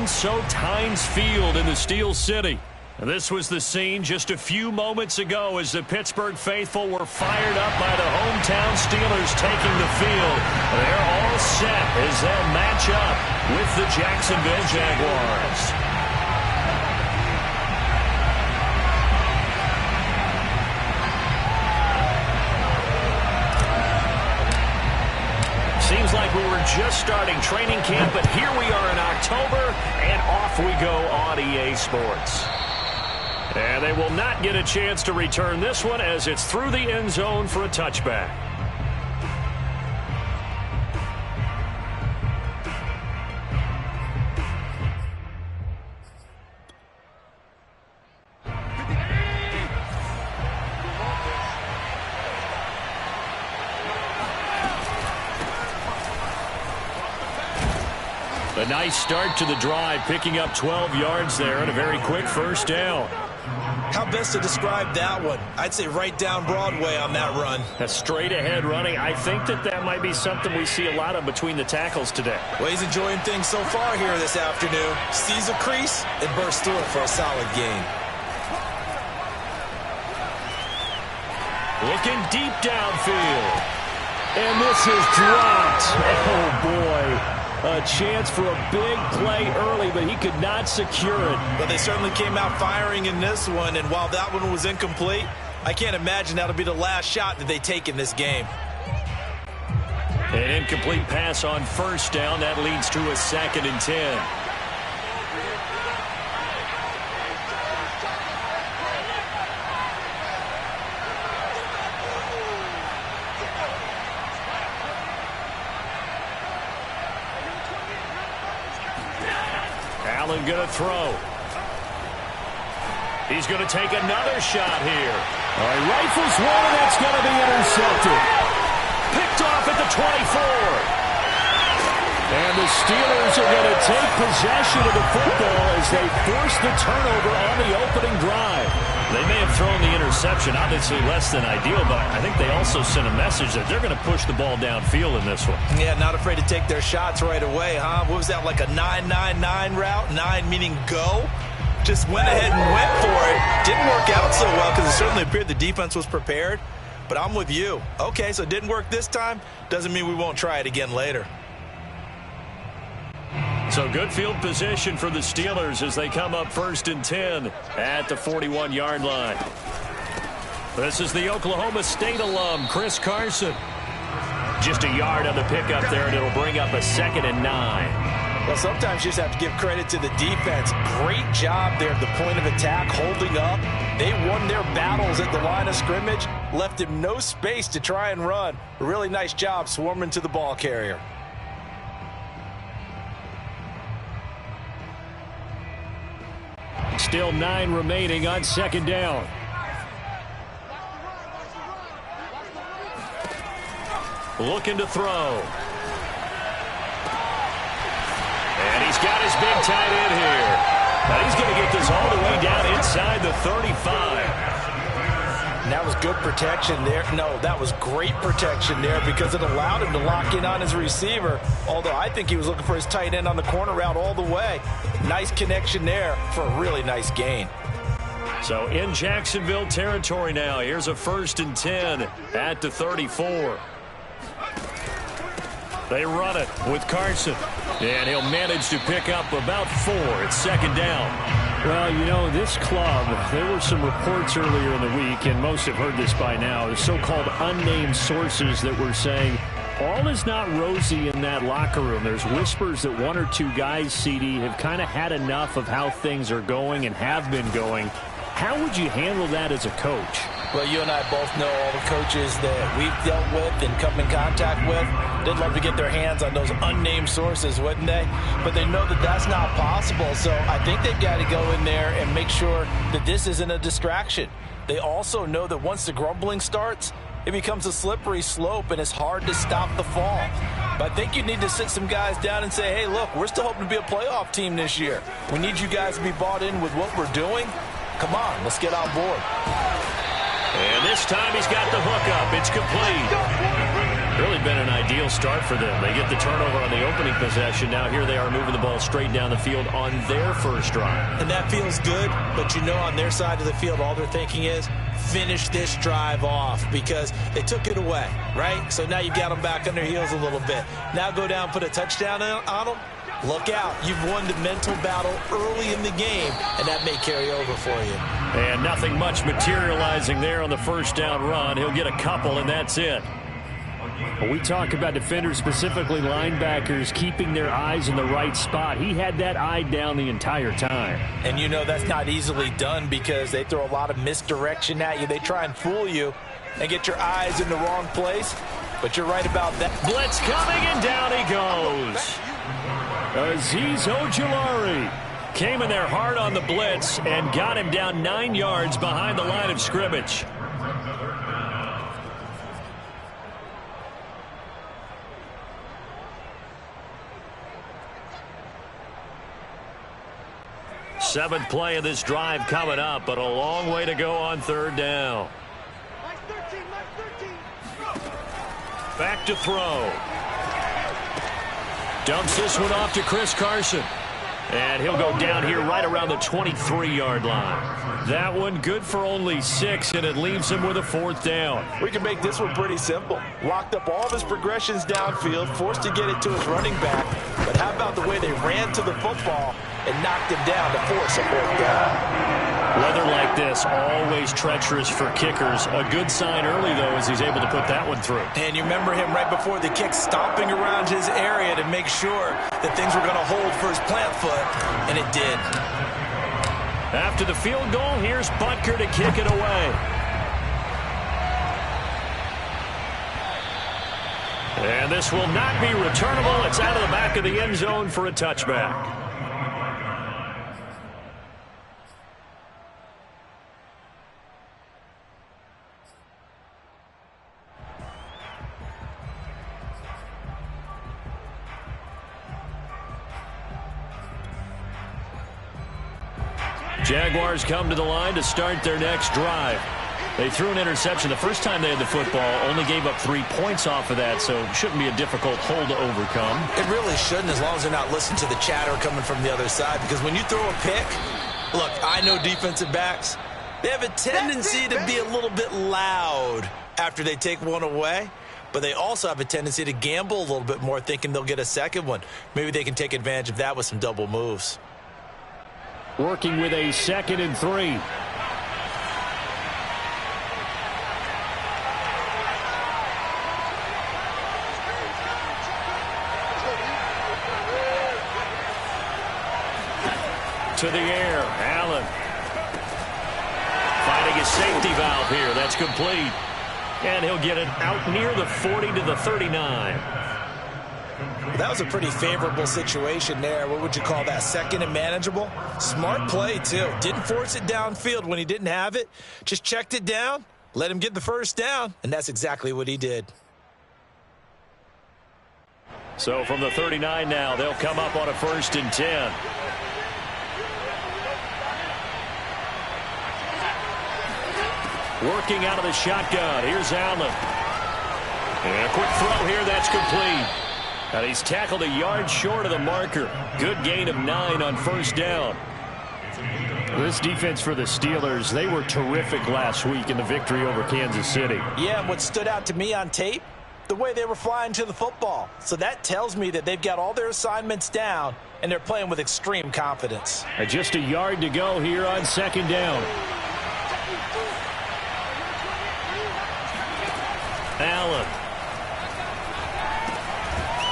sun-soaked Heinz Field in the Steel City. This was the scene just a few moments ago as the Pittsburgh faithful were fired up by the hometown Steelers taking the field. They're all set as they'll match up with the Jacksonville Jaguars. Seems like we were just starting training camp, but here we are in October, and off we go on EA Sports. And they will not get a chance to return this one as it's through the end zone for a touchback. A nice start to the drive, picking up 12 yards there and a very quick first down. How best to describe that one? I'd say right down Broadway on that run. A straight-ahead running. I think that might be something we see a lot of between the tackles today. Well, he's enjoying things so far here this afternoon. Sees a crease and bursts through it for a solid gain. Looking deep downfield. And this is dropped. Oh, boy. A chance for a big play early, but he could not secure it. But they certainly came out firing in this one, and while that one was incomplete, I can't imagine that'll be the last shot that they take in this game. An incomplete pass on first down. That leads to a 2nd and 10. Allen going to throw. He's going to take another shot here. All right, rifles one, that's going to be intercepted. Picked off at the 24. And the Steelers are going to take possession of the football as they force the turnover on the opening drive. They may have thrown the interception, obviously less than ideal, but I think they also sent a message that they're going to push the ball downfield in this one. Yeah, not afraid to take their shots right away, huh? What was that, like a 9-9-9 route? 9 meaning go? Just went ahead and went for it. Didn't work out so well because it certainly appeared the defense was prepared. But I'm with you. Okay, so it didn't work this time. Doesn't mean we won't try it again later. So good field position for the Steelers as they come up 1st and 10 at the 41-yard line. This is the Oklahoma State alum, Chris Carson. Just a yard on the pickup there, and it'll bring up a 2nd and 9. Well, sometimes you just have to give credit to the defense. Great job there at the point of attack, holding up. They won their battles at the line of scrimmage, left him no space to try and run. A really nice job swarming to the ball carrier. Still 9 remaining on 2nd down. Looking to throw. And he's got his big tight end here. Now he's going to get this all the way down inside the 35. And that was good protection there. No, that was great protection there because it allowed him to lock in on his receiver, although I think he was looking for his tight end on the corner route all the way. Nice connection there for a really nice gain. So in Jacksonville territory now. Here's a 1st and 10 at the 34. They run it with Carson, and he'll manage to pick up about 4. It's 2nd down. Well, you know, this club, there were some reports earlier in the week, and most have heard this by now, the so-called unnamed sources that were saying all is not rosy in that locker room. There's whispers that 1 or 2 guys, CD, have kind of had enough of how things are going and have been going. How would you handle that as a coach? Well, you and I both know all the coaches that we've dealt with and come in contact with. They'd love to get their hands on those unnamed sources, wouldn't they? But they know that that's not possible, so I think they've got to go in there and make sure that this isn't a distraction. They also know that once the grumbling starts, it becomes a slippery slope, and it's hard to stop the fall. But I think you need to sit some guys down and say, hey, look, we're still hoping to be a playoff team this year. We need you guys to be bought in with what we're doing. Come on, let's get on board. And this time he's got the hook up. It's complete. Really been an ideal start for them. They get the turnover on the opening possession. Now here they are moving the ball straight down the field on their first drive. And that feels good, but you know on their side of the field, all they're thinking is finish this drive off because they took it away, right? So now you've got them back on their heels a little bit. Now go down, put a touchdown on them. Look out. You've won the mental battle early in the game, and that may carry over for you. And nothing much materializing there on the first down run. He'll get a couple, and that's it. When we talk about defenders, specifically linebackers, keeping their eyes in the right spot, he had that eye down the entire time. And you know that's not easily done because they throw a lot of misdirection at you. They try and fool you and get your eyes in the wrong place. But you're right about that. Blitz coming, and down he goes. Azeez Ojulari came in there hard on the blitz and got him down 9 yards behind the line of scrimmage. Seventh play of this drive coming up, but a long way to go on third down. Back to throw. Dumps this one off to Chris Carson. And he'll go down here right around the 23-yard line. That one good for only 6, and it leaves him with a fourth down. We can make this one pretty simple. Locked up all of his progressions downfield, forced to get it to his running back. But how about the way they ran to the football and knocked him down to force a fourth down? Weather like this, always treacherous for kickers. A good sign early, though, as he's able to put that one through. And you remember him right before the kick stomping around his area to make sure that things were going to hold for his plant foot, and it did. After the field goal, here's Butker to kick it away. And this will not be returnable. It's out of the back of the end zone for a touchback. Jaguars come to the line to start their next drive. They threw an interception the first time they had the football, only gave up 3 points off of that, so shouldn't be a difficult hole to overcome. It really shouldn't, as long as they're not listening to the chatter coming from the other side, because when you throw a pick, look, I know defensive backs, they have a tendency to be a little bit loud after they take one away, but they also have a tendency to gamble a little bit more, thinking they'll get a second one. Maybe they can take advantage of that with some double moves. Working with a 2nd and 3. To the air, Allen. Finding a safety valve here. That's complete. And he'll get it out near the 40 to the 39. That was a pretty favorable situation there. What would you call that? 2nd and manageable? Smart play, too. Didn't force it downfield when he didn't have it. Just checked it down, let him get the first down, and that's exactly what he did. So from the 39 now, they'll come up on a 1st and 10. Working out of the shotgun. Here's Allen. And a quick throw here. That's complete. And he's tackled a yard short of the marker. Good gain of 9 on 1st down. This defense for the Steelers, they were terrific last week in the victory over Kansas City. Yeah, and what stood out to me on tape, the way they were flying to the football. So that tells me that they've got all their assignments down, and they're playing with extreme confidence. Just a yard to go here on 2nd down. Allen.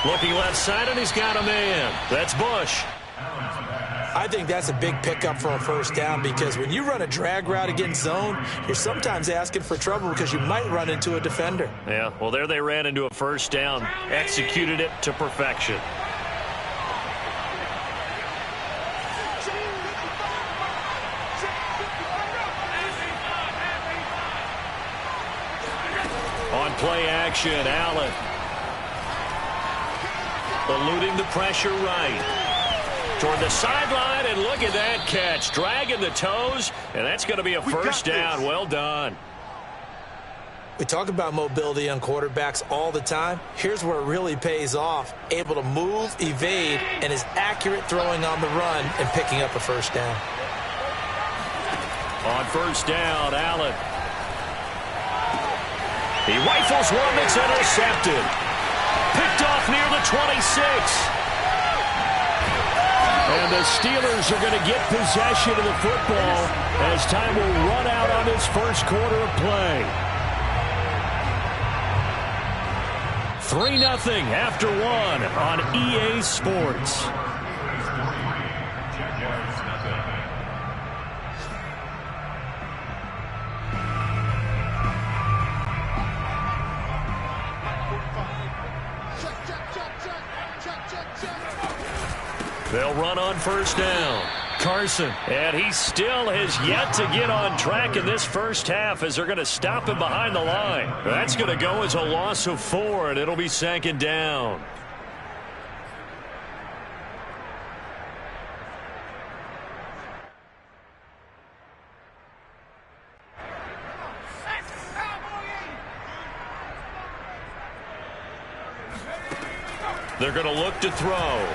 Looking left side, and he's got a man. That's Bush. I think that's a big pickup for a 1st down because when you run a drag route against zone, you're sometimes asking for trouble because you might run into a defender. Yeah, well, there they ran into a 1st down. Executed it to perfection. On play action, Allen. Eluding the pressure right. Toward the sideline, and look at that catch. Dragging the toes, and that's going to be a 1st down. Well done. We talk about mobility on quarterbacks all the time. Here's where it really pays off. Able to move, evade, and is accurate throwing on the run and picking up a first down. On first down, Allen. He rifles one that's intercepted. Picked off near the 26. And the Steelers are going to get possession of the football as time will run out on this first quarter of play. 3-0 after one on EA Sports. They'll run on first down. Carson. And he still has yet to get on track in this first half as they're going to stop him behind the line. That's going to go as a loss of 4, and it'll be second down. They're going to look to throw.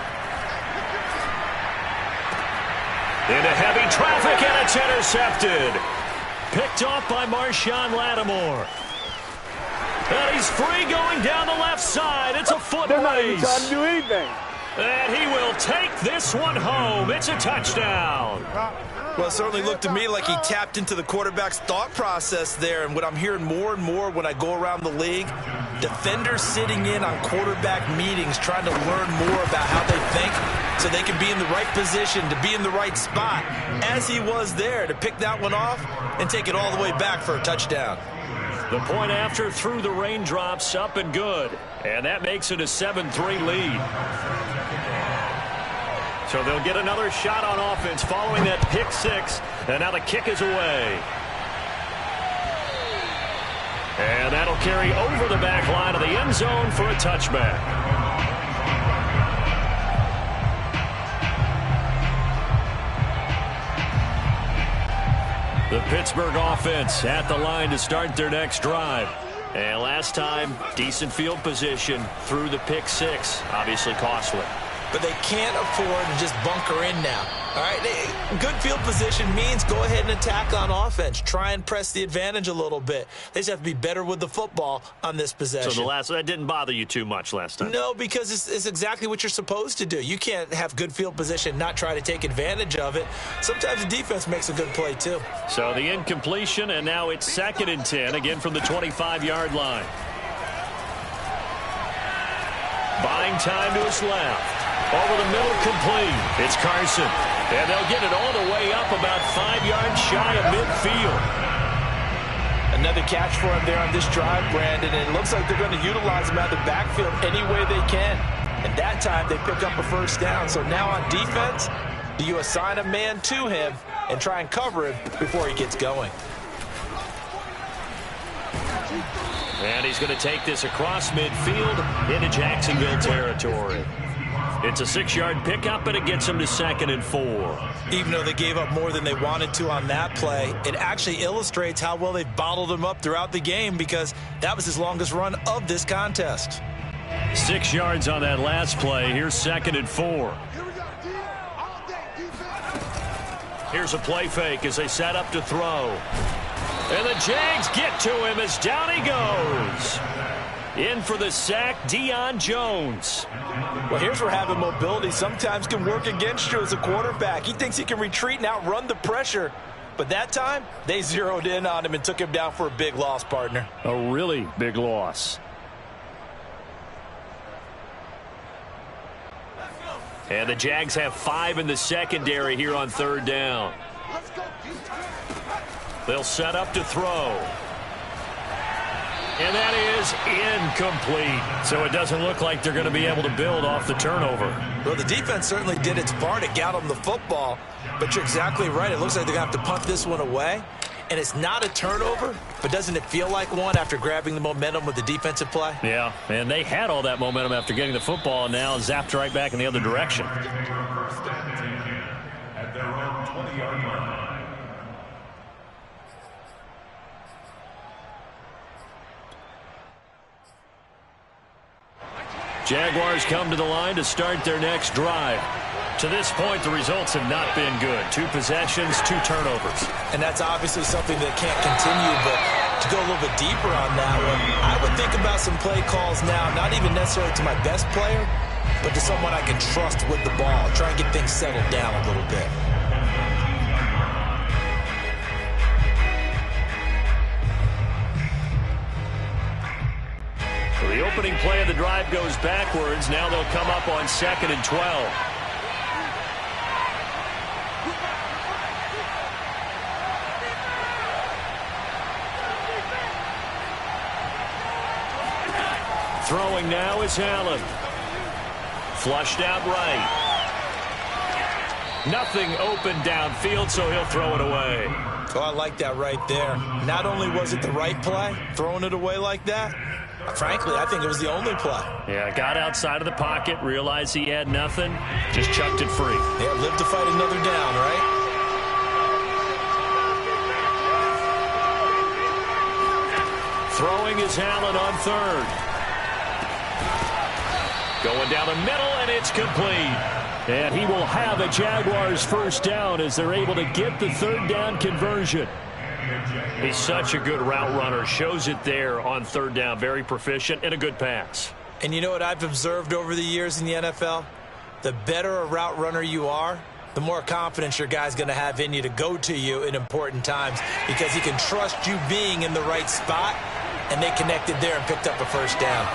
Into heavy traffic, and it's intercepted. Picked off by Marshawn Lattimore. And he's free going down the left side. It's a foot race. They're not even trying to do anything. And he will take this one home. It's a touchdown. Well, it certainly looked to me like he tapped into the quarterback's thought process there. And what I'm hearing more and more when I go around the league, defenders sitting in on quarterback meetings trying to learn more about how they think so they can be in the right position, to be in the right spot, as he was there to pick that one off and take it all the way back for a touchdown. The point after through the raindrops, up and good. And that makes it a 7-3 lead. So they'll get another shot on offense following that pick six. And now the kick is away. And that'll carry over the back line of the end zone for a touchback. The Pittsburgh offense at the line to start their next drive. And last time, decent field position through the pick six. Obviously costly. But they can't afford to just bunker in now. All right, good field position means go ahead and attack on offense. Try and press the advantage a little bit. They just have to be better with the football on this possession. So that didn't bother you too much last time? No, because it's exactly what you're supposed to do. You can't have good field position, not try to take advantage of it. Sometimes the defense makes a good play too. So the incompletion, and now it's 2nd and 10, again from the 25-yard line. Buying time to his left. Over the middle, complete. It's Carson. And they'll get it all the way up about 5 yards shy of midfield. Another catch for him there on this drive, Brandon. And it looks like they're going to utilize him out of the backfield any way they can. And that time they pick up a first down. So now on defense, do you assign a man to him and try and cover him before he gets going? And he's going to take this across midfield into Jacksonville territory. It's a 6-yard pickup, and it gets them to 2nd and 4. Even though they gave up more than they wanted to on that play, it actually illustrates how well they've bottled him up throughout the game because that was his longest run of this contest. 6 yards on that last play. Here's 2nd and 4. Here's a play fake as they set up to throw. And the Jags get to him as down he goes. In for the sack, Deion Jones. Well, here's where having mobility sometimes can work against you as a quarterback. He thinks he can retreat and outrun the pressure. But that time, they zeroed in on him and took him down for a big loss, partner. A really big loss. And the Jags have 5 in the secondary here on 3rd down. They'll set up to throw. And that is incomplete. So it doesn't look like they're going to be able to build off the turnover. Well, the defense certainly did its part to get them the football. But you're exactly right. It looks like they're going to have to punt this one away. And it's not a turnover, but doesn't it feel like one after grabbing the momentum with the defensive play? Yeah, and they had all that momentum after getting the football, and now zapped right back in the other direction. At their own 20-yard line. Jaguars come to the line to start their next drive. To this point, the results have not been good. 2 possessions, 2 turnovers. And that's obviously something that can't continue, but to go a little bit deeper on that one, I would think about some play calls now, not even necessarily to my best player, but to someone I can trust with the ball. Try and get things settled down a little bit. The opening play of the drive goes backwards. Now they'll come up on 2nd and 12. Throwing now is Allen. Flushed out right. Nothing open downfield, so he'll throw it away. Oh, I like that right there. Not only was it the right play, throwing it away like that, frankly, I think it was the only play. Yeah, got outside of the pocket, realized he had nothing, just chucked it free. Yeah, live to fight another down, right? Throwing is Allen on 3rd. Going down the middle, and it's complete. And he will have a Jaguars first down as they're able to get the 3rd down conversion. He's such a good route runner. Shows it there on 3rd down. Very proficient and a good pass. And you know what I've observed over the years in the NFL? The better a route runner you are, the more confidence your guy's going to have in you to go to you in important times because he can trust you being in the right spot, and they connected there and picked up a first down.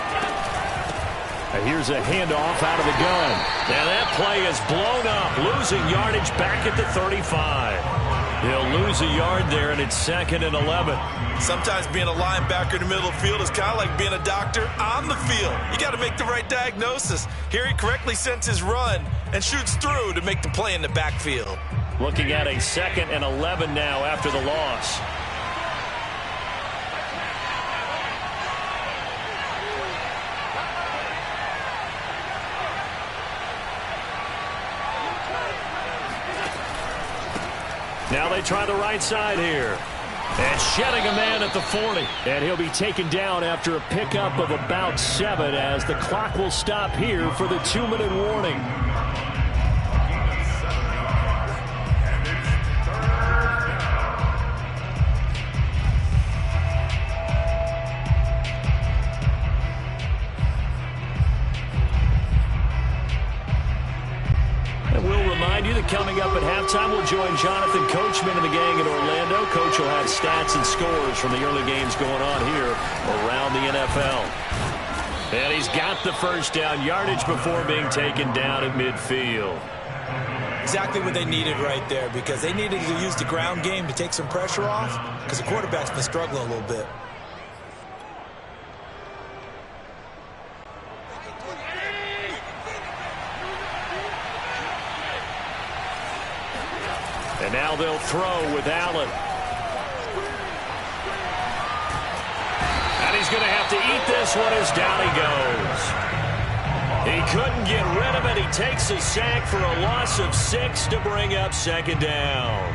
Here's a handoff out of the gun. And that play is blown up, losing yardage back at the 35. He'll lose a yard there, and it's 2nd and 11. Sometimes being a linebacker in the middle of the field is kind of like being a doctor on the field. You got to make the right diagnosis. Here he correctly sends his run and shoots through to make the play in the backfield. Looking at a 2nd and 11 now after the loss. Now they try the right side here. And shedding a man at the 40. And he'll be taken down after a pickup of about 7 as the clock will stop here for the 2-minute warning. Coming up at halftime, we'll join Jonathan Coachman and the gang in Orlando. Coach will have stats and scores from the early games going on here around the NFL. And he's got the first down yardage before being taken down at midfield. Exactly what they needed right there because they needed to use the ground game to take some pressure off because the quarterback's been struggling a little bit. And now they'll throw with Allen. And he's going to have to eat this one as down he goes. He couldn't get rid of it. He takes a sack for a loss of 6 to bring up 2nd down.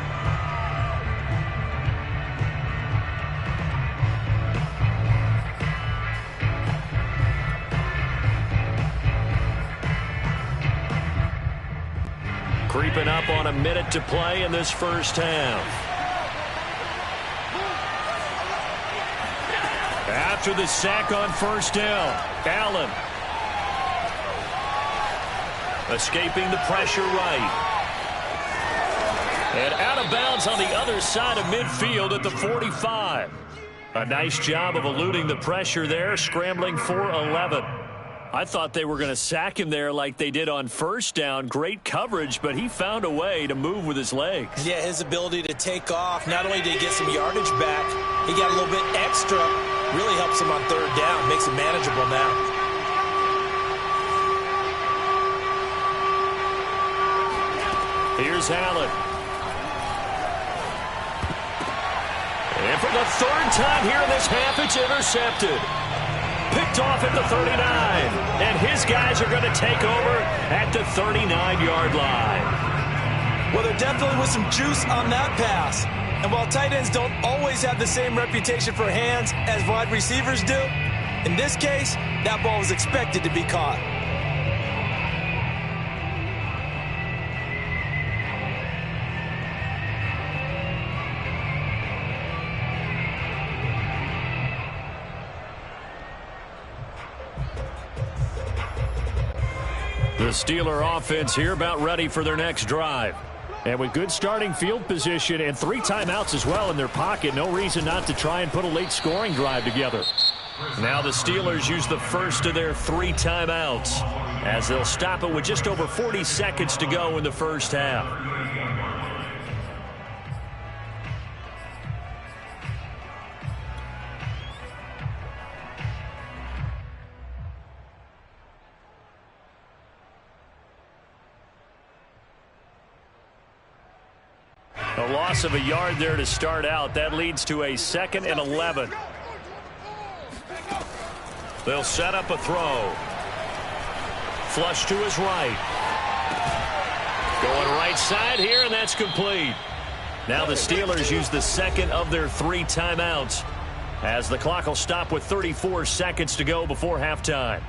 Creeping up on a minute to play in this first half. After the sack on first down, Allen. Escaping the pressure right. And out of bounds on the other side of midfield at the 45. A nice job of eluding the pressure there, scrambling for 11. I thought they were going to sack him there like they did on first down. Great coverage, but he found a way to move with his legs. Yeah, his ability to take off. Not only did he get some yardage back, he got a little bit extra. Really helps him on 3rd down. Makes it manageable now. Here's Allen. And for the 3rd time here in this half, it's intercepted. Picked off at the 39. And his guys are going to take over at the 39-yard line. Well, there definitely was some juice on that pass. And while tight ends don't always have the same reputation for hands as wide receivers do, in this case, that ball was expected to be caught. The Steeler offense here about ready for their next drive. And with good starting field position and 3 timeouts as well in their pocket, no reason not to try and put a late scoring drive together. Now the Steelers use the first of their 3 timeouts as they'll stop it with just over 40 seconds to go in the first half. A loss of a yard there to start out. That leads to a 2nd and 11. They'll set up a throw. Flush to his right. Going right side here, and that's complete. Now the Steelers use the 2nd of their 3 timeouts as the clock will stop with 34 seconds to go before halftime.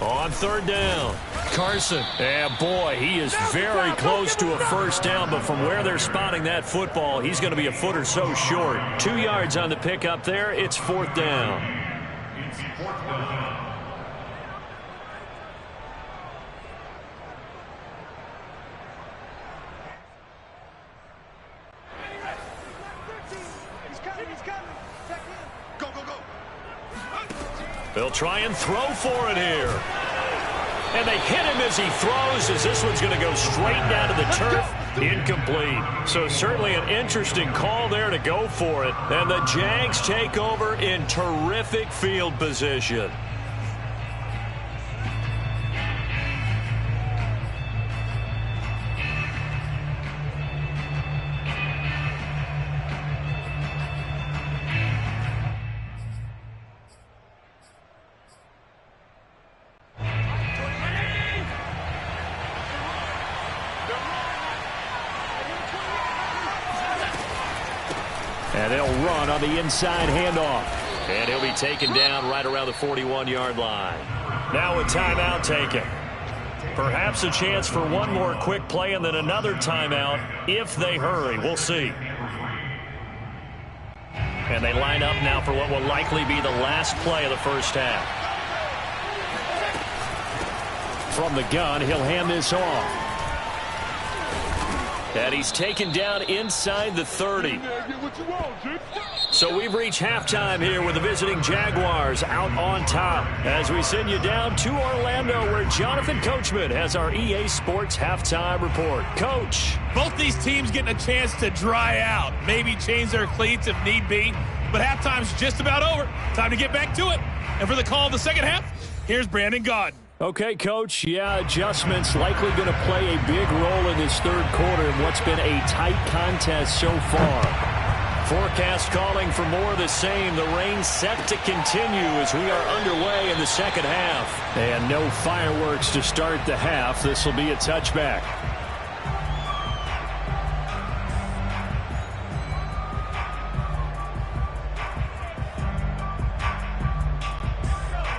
On 3rd down, Carson. And boy, he is very close to a first down, but from where they're spotting that football, he's going to be a foot or so short. 2 yards on the pickup there. It's 4th down. It's 4th down. They'll try and throw for it here. And they hit him as he throws, as this one's going to go straight down to the turf. Incomplete. So certainly an interesting call there to go for it. And the Jags take over in terrific field position. And they'll run on the inside handoff. And he'll be taken down right around the 41-yard line. Now a timeout taken. Perhaps a chance for one more quick play and then another timeout if they hurry. We'll see. And they line up now for what will likely be the last play of the first half. From the gun, he'll hand this off. And he's taken down inside the 30. So we've reached halftime here with the visiting Jaguars out on top as we send you down to Orlando where Jonathan Coachman has our EA Sports halftime report. Coach. Both these teams getting a chance to dry out, maybe change their cleats if need be, but halftime's just about over. Time to get back to it. And for the call of the second half, here's Brandon Gaudin. Okay, Coach, yeah, adjustments likely going to play a big role in this third quarter in what's been a tight contest so far. Forecast calling for more of the same. The rain set to continue as we are underway in the second half. And no fireworks to start the half. This will be a touchback.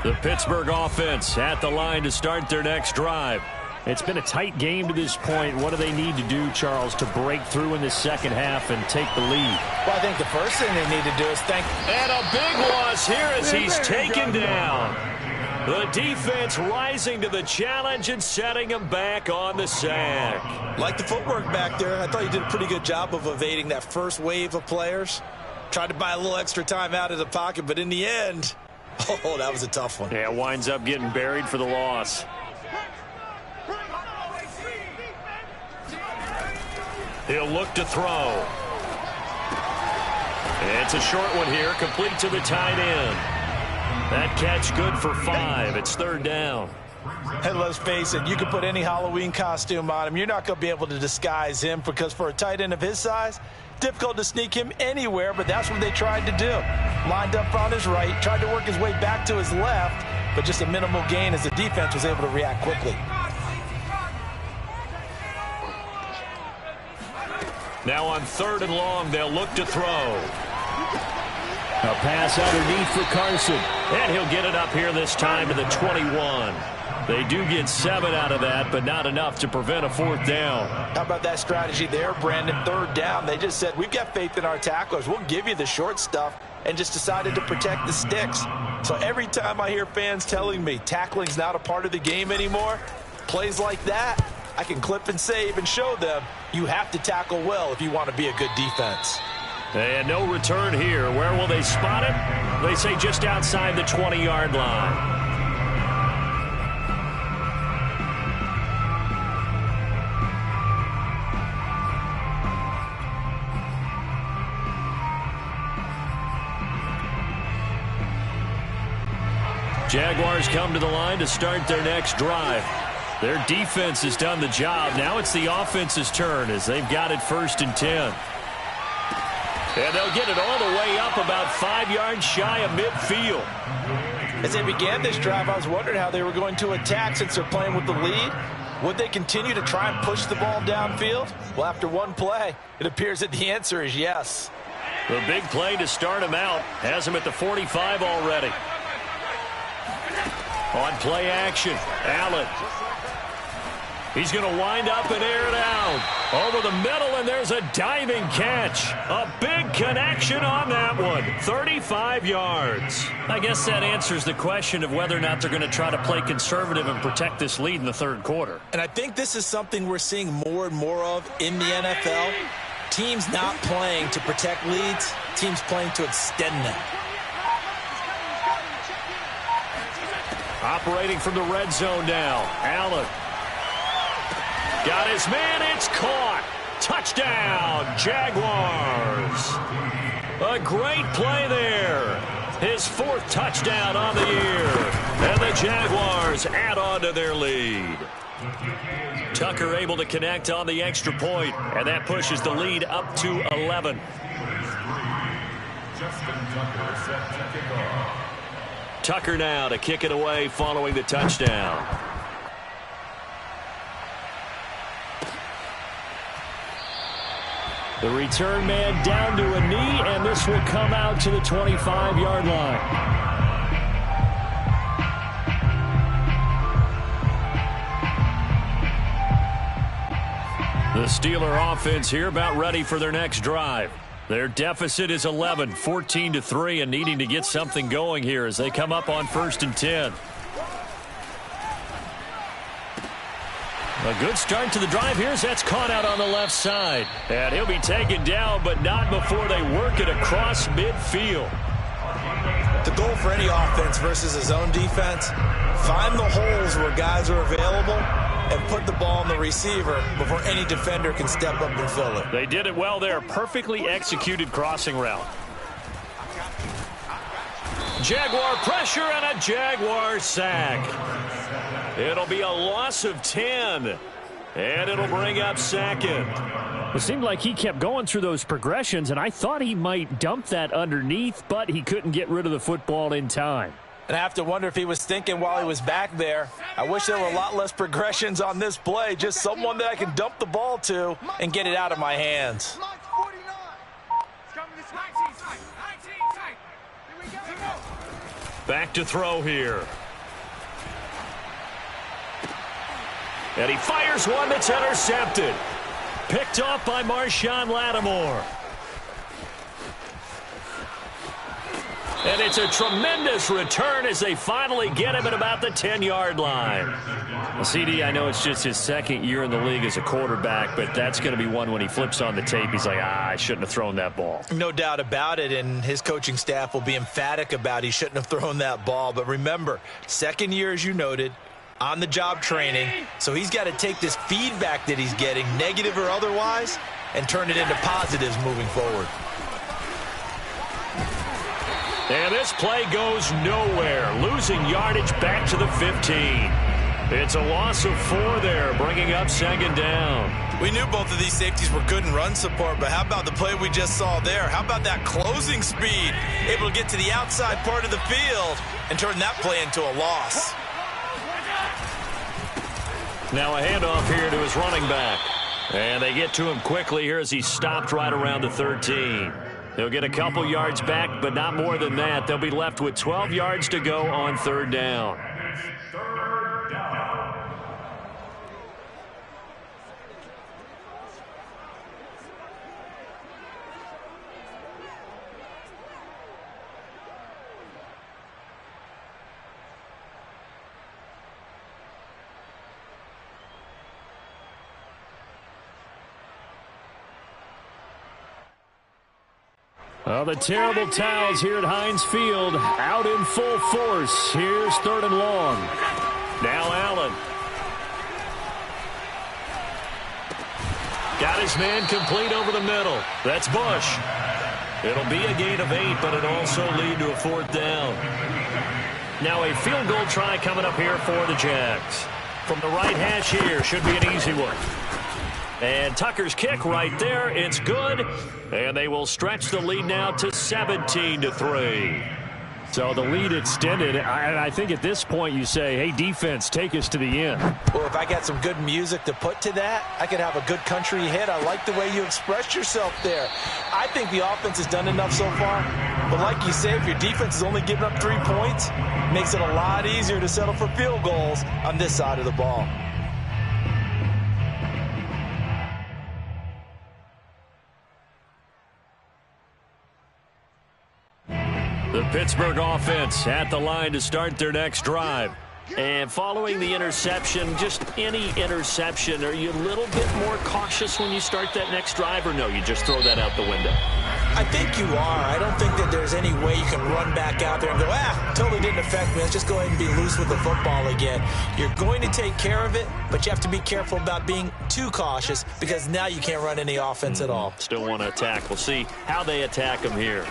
The Pittsburgh offense at the line to start their next drive. It's been a tight game to this point. What do they need to do, Charles, to break through in the second half and take the lead? Well, I think the first thing they need to do is And a big loss here as he's taken down. The defense rising to the challenge and setting him back on the sack. Like the footwork back there, I thought he did a pretty good job of evading that first wave of players. Tried to buy a little extra time out of the pocket, but in the end, oh, that was a tough one. Yeah, winds up getting buried for the loss. He'll look to throw. It's a short one here, complete to the tight end. That catch good for 5. It's third down. And let's face it, you can put any Halloween costume on him. You're not going to be able to disguise him because for a tight end of his size, difficult to sneak him anywhere, but that's what they tried to do. Lined up on his right, tried to work his way back to his left, but just a minimal gain as the defense was able to react quickly. Now on 3rd and long, they'll look to throw. A pass underneath for Carson. And he'll get it up here this time to the 21. They do get 7 out of that, but not enough to prevent a 4th down. How about that strategy there, Brandon? 3rd down. They just said, we've got faith in our tacklers. We'll give you the short stuff, and just decided to protect the sticks. So every time I hear fans telling me tackling's not a part of the game anymore, plays like that, I can clip and save and show them you have to tackle well if you want to be a good defense. And no return here. Where will they spot it? They say just outside the 20-yard line. Jaguars come to the line to start their next drive. Their defense has done the job. Now it's the offense's turn as they've got it 1st and 10. And they'll get it all the way up about 5 yards shy of midfield. As they began this drive, I was wondering how they were going to attack since they're playing with the lead. Would they continue to try and push the ball downfield? Well, after one play, it appears that the answer is yes. The big play to start him out has him at the 45 already. On play action, Allen. He's going to wind up and air it out. Over the middle, and there's a diving catch. A big connection on that one. 35 yards. I guess that answers the question of whether or not they're going to try to play conservative and protect this lead in the 3rd quarter. And I think this is something we're seeing more and more of in the NFL. Teams not playing to protect leads, teams playing to extend them. Operating from the red zone now. Allen. Got his man. It's caught. Touchdown, Jaguars. A great play there. His 4th touchdown on the year. And the Jaguars add on to their lead. Tucker able to connect on the extra point, and that pushes the lead up to 11. Tucker now to kick it away following the touchdown. The return man down to a knee, and this will come out to the 25-yard line. The Steeler offense here about ready for their next drive. Their deficit is 11, 14-3, and needing to get something going here as they come up on 1st and 10. A good start to the drive here as that's caught out on the left side. And he'll be taken down, but not before they work it across midfield. The goal for any offense versus a zone defense, find the holes where guys are available and put the ball on the receiver before any defender can step up and fill it. They did it well there. Perfectly executed crossing route. Jaguar pressure and a Jaguar sack. It'll be a loss of 10. And it'll bring up 2nd. It seemed like he kept going through those progressions, and I thought he might dump that underneath, but he couldn't get rid of the football in time. And I have to wonder if he was thinking while he was back there, I wish there were a lot less progressions on this play, just someone that I can dump the ball to and get it out of my hands. Back to throw here. And he fires one that's intercepted. Picked off by Marshawn Lattimore. And it's a tremendous return as they finally get him at about the 10-yard line. Well, CD, I know it's just his 2nd year in the league as a quarterback, but that's going to be one when he flips on the tape. He's like, I shouldn't have thrown that ball. No doubt about it, and his coaching staff will be emphatic about he shouldn't have thrown that ball. But remember, 2nd year, as you noted, on-the-job training, so he's got to take this feedback that he's getting, negative or otherwise, and turn it into positives moving forward. And this play goes nowhere, losing yardage back to the 15. It's a loss of 4 there, bringing up 2nd down. We knew both of these safeties were good in run support, but how about the play we just saw there? How about that closing speed? Able to get to the outside part of the field and turn that play into a loss. Now a handoff here to his running back. And they get to him quickly here as he stopped right around the 13. He'll get a couple yards back, but not more than that. They'll be left with 12 yards to go on 3rd down. Oh, the terrible towels here at Heinz Field out in full force. Here's 3rd and long. Now Allen. Got his man complete over the middle. That's Bush. It'll be a gain of 8, but it'll also lead to a 4th down. Now a field goal try coming up here for the Jags. From the right hash here, should be an easy one. And Tucker's kick right there, it's good. And they will stretch the lead now to 17-3. So the lead extended, and I think at this point you say, hey, defense, take us to the end. Well, if I got some good music to put to that, I could have a good country hit. I like the way you expressed yourself there. I think the offense has done enough so far. But like you say, if your defense is only giving up 3 points, it makes it a lot easier to settle for field goals on this side of the ball. The Pittsburgh offense at the line to start their next drive. And following the interception, just any interception, are you a little bit more cautious when you start that next drive, or no, you just throw that out the window? I think you are. I don't think that there's any way you can run back out there and go, totally didn't affect me. Let's just go ahead and be loose with the football again. You're going to take care of it, but you have to be careful about being too cautious because now you can't run any offense at all. Still want to attack. We'll see how they attack him here.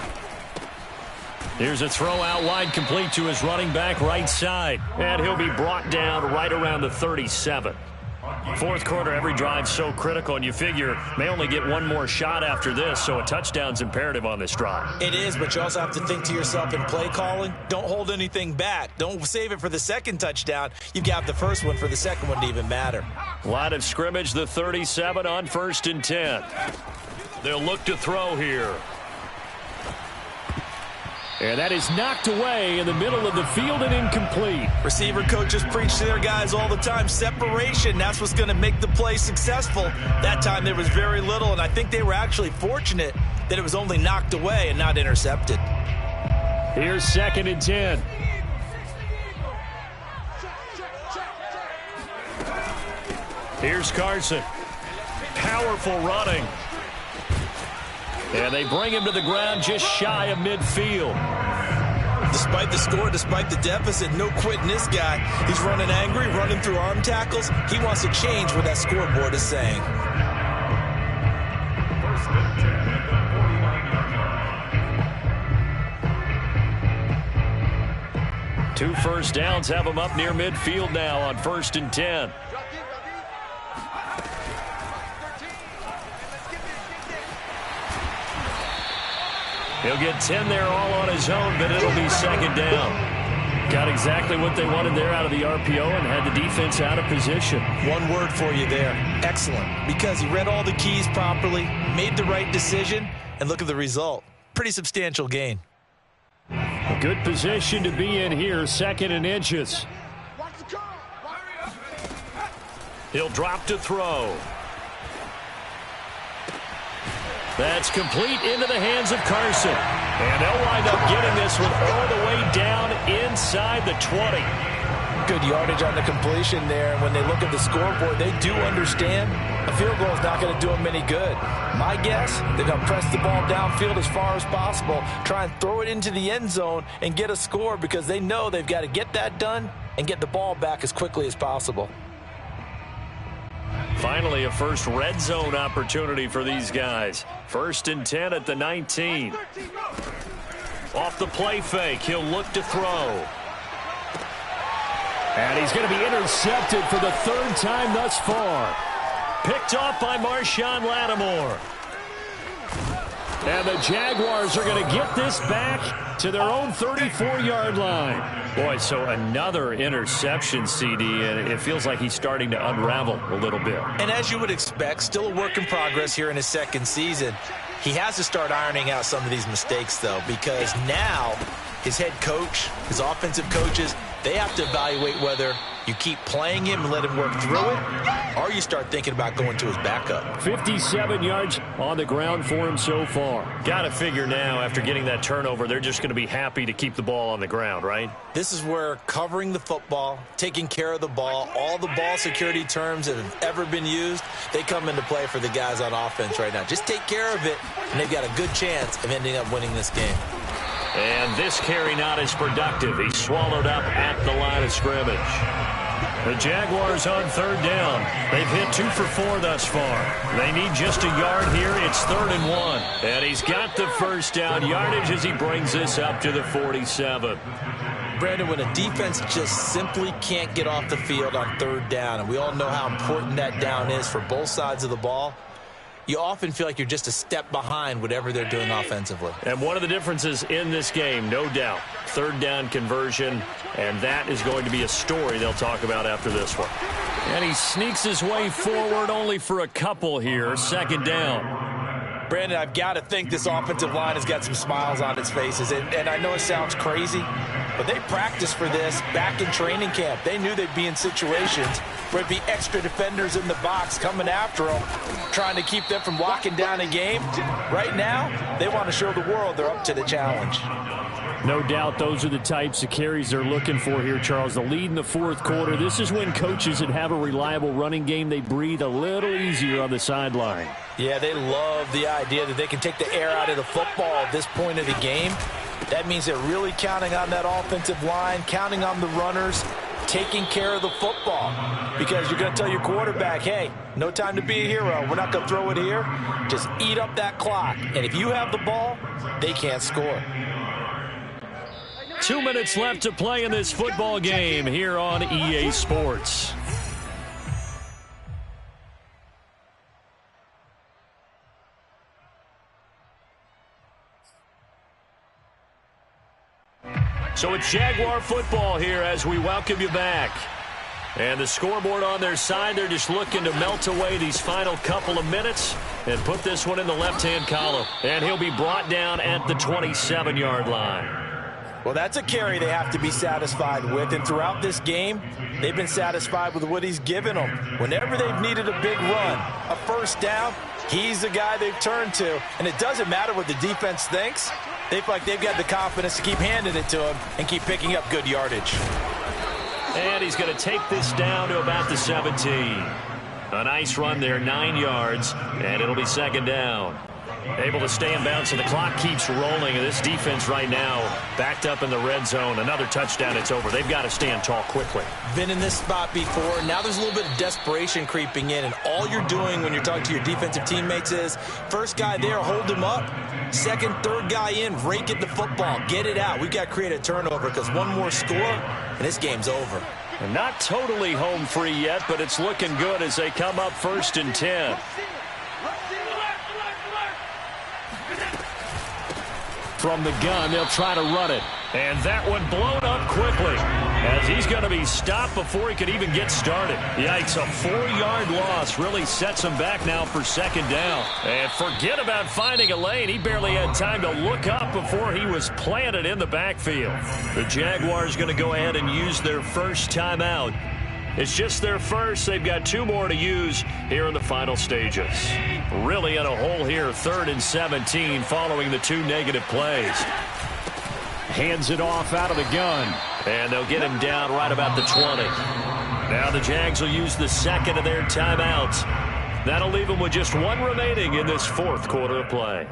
Here's a throw out wide, complete to his running back right side. And he'll be brought down right around the 37. 4th quarter, every drive so critical, and you figure may only get one more shot after this, so a touchdown's imperative on this drive. It is, but you also have to think to yourself in play calling, don't hold anything back. Don't save it for the second touchdown. You've got the first one for the second one to even matter. Line of scrimmage, the 37 on 1st and 10. They'll look to throw here. And that is knocked away in the middle of the field and incomplete. Receiver coaches preach to their guys all the time. Separation, that's what's going to make the play successful. That time there was very little, and I think they were actually fortunate that it was only knocked away and not intercepted. Here's 2nd and 10. Here's Carson. Powerful running. And they bring him to the ground just shy of midfield. Despite the score, despite the deficit, no quitting this guy. He's running angry, running through arm tackles. He wants to change what that scoreboard is saying. Two first downs have him up near midfield now on 1st and 10. He'll get 10 there all on his own, but it'll be 2nd down. Got exactly what they wanted there out of the RPO and had the defense out of position. One word for you there, excellent, because he read all the keys properly, made the right decision, and look at the result. Pretty substantial gain. Good position to be in here, 2nd and inches. He'll drop to throw. That's complete into the hands of Carson. And they'll wind up getting this one all the way down inside the 20. Good yardage on the completion there. When they look at the scoreboard, they do understand a field goal is not going to do them any good. My guess, they're going to press the ball downfield as far as possible, try and throw it into the end zone and get a score because they know they've got to get that done and get the ball back as quickly as possible. Finally, a first red zone opportunity for these guys. 1st and 10 at the 19. Off the play fake, he'll look to throw. And he's going to be intercepted for the 3rd time thus far. Picked off by Marshawn Lattimore. And the Jaguars are going to get this back to their own 34-yard line. Boy, so another interception, CD, and it feels like he's starting to unravel a little bit. And as you would expect, still a work in progress here in his 2nd season. He has to start ironing out some of these mistakes, though, because now his head coach, his offensive coaches, They have to evaluate whether you keep playing him and let him work through it, or you start thinking about going to his backup. 57 yards on the ground for him so far. Got to figure now, after getting that turnover, they're just going to be happy to keep the ball on the ground, right? This is where covering the football, taking care of the ball, all the ball security terms that have ever been used, they come into play for the guys on offense right now. Just take care of it, and they've got a good chance of ending up winning this game. And this carry not as productive. He's swallowed up at the line of scrimmage. The Jaguars on third down. They've hit 2 for 4 thus far. They need just a yard here. It's 3rd and 1. And he's got the first down yardage as he brings this up to the 47. Brandon, when a defense just simply can't get off the field on third down, and we all know how important that down is for both sides of the ball, you often feel like you're just a step behind whatever they're doing offensively. And one of the differences in this game, no doubt, third down conversion, and that is going to be a story they'll talk about after this one. And he sneaks his way forward only for a couple here. 2nd down. Brandon, I've got to think this offensive line has got some smiles on its faces. And I know it sounds crazy, but they practiced for this back in training camp. They knew they'd be in situations where it'd be extra defenders in the box coming after them, trying to keep them from locking down a game. Right now, they want to show the world they're up to the challenge. No doubt those are the types of carries they're looking for here, Charles. The lead in the 4th quarter. This is when coaches that have a reliable running game, they breathe a little easier on the sideline. Yeah, they love the idea that they can take the air out of the football at this point of the game. That means they're really counting on that offensive line, counting on the runners, taking care of the football. Because you're going to tell your quarterback, hey, no time to be a hero. We're not going to throw it here. Just eat up that clock. And if you have the ball, they can't score. 2 minutes left to play in this football game here on EA Sports. So it's Jaguar football here as we welcome you back. And the scoreboard on their side, they're just looking to melt away these final couple of minutes and put this one in the left-hand column. And he'll be brought down at the 27-yard line. Well, that's a carry they have to be satisfied with. And throughout this game, they've been satisfied with what he's given them. Whenever they've needed a big run, a first down, he's the guy they've turned to. And it doesn't matter what the defense thinks. They feel like they've got the confidence to keep handing it to him and keep picking up good yardage. And he's going to take this down to about the 17. A nice run there, 9 yards, and it'll be 2nd down. Able to stay in bounds, so the clock keeps rolling. And this defense right now backed up in the red zone. Another touchdown, it's over. They've got to stand tall quickly. Been in this spot before. Now there's a little bit of desperation creeping in. And all you're doing when you're talking to your defensive teammates is, first guy there, hold him up. Second, third guy in, rake at the football. Get it out. We've got to create a turnover because one more score, and this game's over. And not totally home free yet, but it's looking good as they come up 1st and 10. From the gun, they'll try to run it. And that one blown up quickly as he's going to be stopped before he could even get started. Yikes, a 4-yard loss really sets him back now for 2nd down. And forget about finding a lane. He barely had time to look up before he was planted in the backfield. The Jaguars going to go ahead and use their first timeout. It's just their first. They've got 2 more to use here in the final stages. Really in a hole here, 3rd and 17 following the 2 negative plays. Hands it off out of the gun. And they'll get him down right about the 20. Now the Jags will use the 2nd of their timeouts. That'll leave them with just 1 remaining in this 4th quarter of play.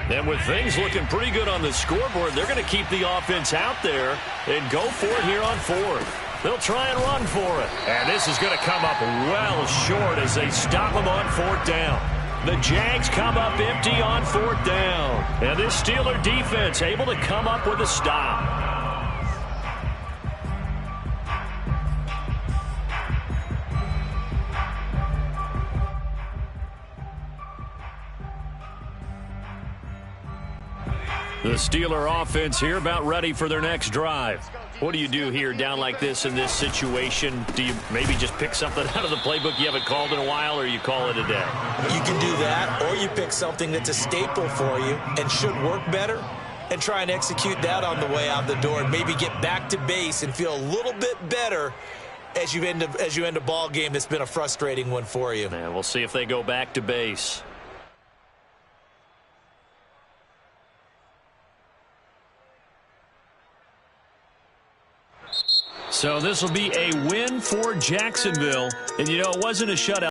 And with things looking pretty good on the scoreboard, they're going to keep the offense out there and go for it here on 4th. They'll try and run for it. And this is going to come up well short as they stop them on 4th down. The Jags come up empty on 4th down. And this Steeler defense able to come up with a stop. The The Steeler offense here about ready for their next drive. What do you do here down like this in this situation? Do you maybe just pick something out of the playbook you haven't called in a while, or you call it a day? You can do that, or you pick something that's a staple for you and should work better and try and execute that on the way out the door and maybe get back to base and feel a little bit better as you end a ball game that's been a frustrating one for you. Yeah, we'll see if they go back to base. So this will be a win for Jacksonville. And, you know, it wasn't a shutout.